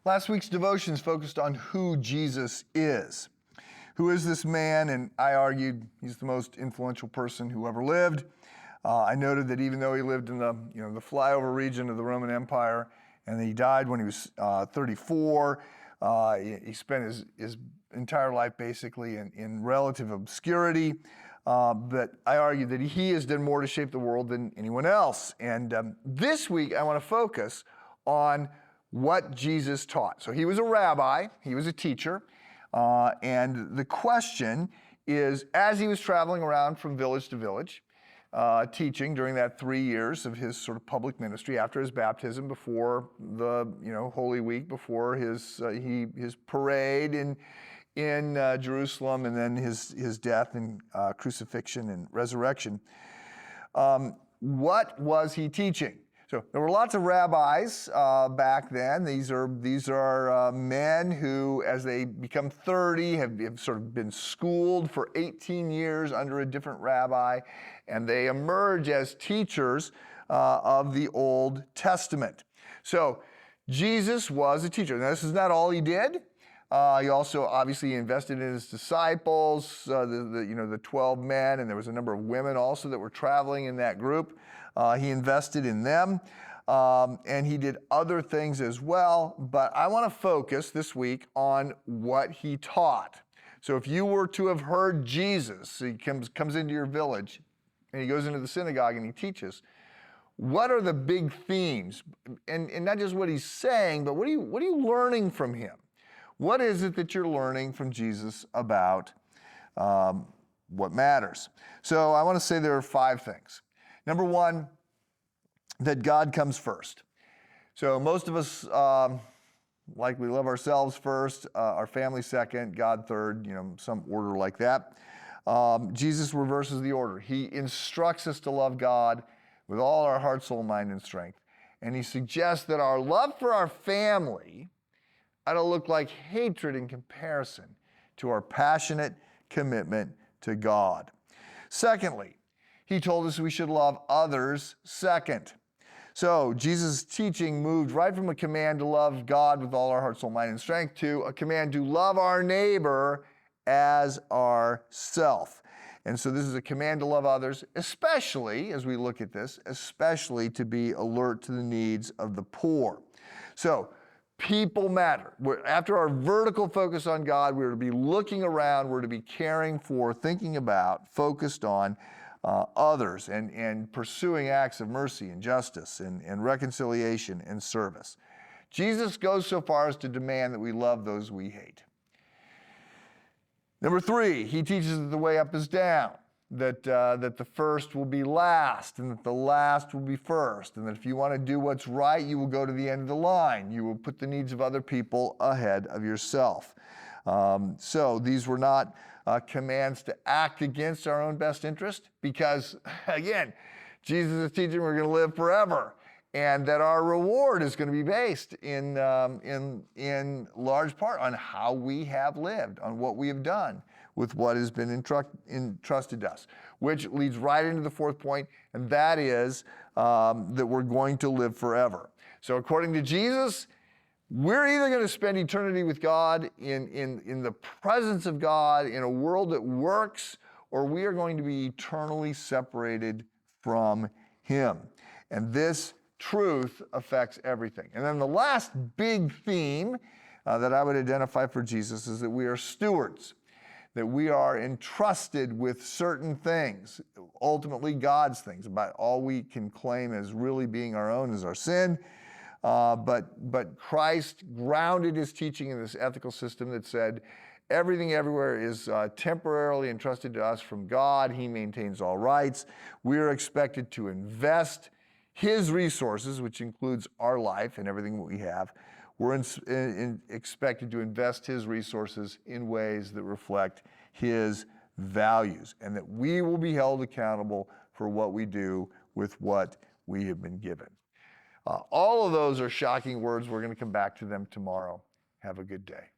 Last week's devotions focused on who Jesus is. Who is this man? And I argued he's the most influential person who ever lived. I noted that even though he lived in the flyover region of the Roman Empire, and he died when he was 34, he spent his entire life basically in relative obscurity. But I argued that he has done more to shape the world than anyone else. And this week I want to focus on what Jesus taught. So he was a rabbi, he was a teacher, and the question is, as he was traveling around from village to village, teaching during that 3 years of his sort of public ministry after his baptism, before the Holy Week, before his parade in Jerusalem, and then his death and crucifixion and resurrection. What was he teaching? So there were lots of rabbis back then. These are men who, as they become 30, have sort of been schooled for 18 years under a different rabbi, and they emerge as teachers of the Old Testament. So Jesus was a teacher. Now, this is not all he did. He also obviously invested in his disciples, the 12 men, and there was a number of women also that were traveling in that group. He invested in them, and he did other things as well. But I want to focus this week on what he taught. So if you were to have heard Jesus, he comes into your village, and he goes into the synagogue and he teaches, what are the big themes? And not just what he's saying, but what are you learning from him? What is it that you're learning from Jesus about what matters? So I want to say there are 5 things. Number 1, that God comes first. So most of us, like we love ourselves first, our family second, God third, some order like that. Jesus reverses the order. He instructs us to love God with all our heart, soul, mind, and strength. And he suggests that our love for our family ought to look like hatred in comparison to our passionate commitment to God. Secondly, he told us we should love others second. So Jesus' teaching moved right from a command to love God with all our heart, soul, mind, and strength to a command to love our neighbor as ourself. And so this is a command to love others, especially, as we look at this, especially to be alert to the needs of the poor. So people matter. After our vertical focus on God, we're to be looking around, we're to be caring for, thinking about, focused on others, and pursuing acts of mercy and justice and reconciliation and service. Jesus goes so far as to demand that we love those we hate. Number 3, he teaches that the way up is down, that the first will be last, and that the last will be first, and that if you want to do what's right, you will go to the end of the line. You will put the needs of other people ahead of yourself. So these were not commands to act against our own best interest, because, again, Jesus is teaching we're going to live forever, and that our reward is going to be based in large part on how we have lived, on what we have done with what has been entrusted to us, which leads right into the 4th point, and that is that we're going to live forever. So according to Jesus, we're either going to spend eternity with God in the presence of God in a world that works, or we are going to be eternally separated from him. And this truth affects everything. And then the last big theme that I would identify for Jesus is that we are stewards, that we are entrusted with certain things, ultimately God's things. About all we can claim as really being our own is our sin. But Christ grounded his teaching in this ethical system that said everything everywhere is temporarily entrusted to us from God. He maintains all rights. We are expected to invest his resources, which includes our life and everything that we have. We're expected to invest his resources in ways that reflect his values, and that we will be held accountable for what we do with what we have been given. All of those are shocking words. We're going to come back to them tomorrow. Have a good day.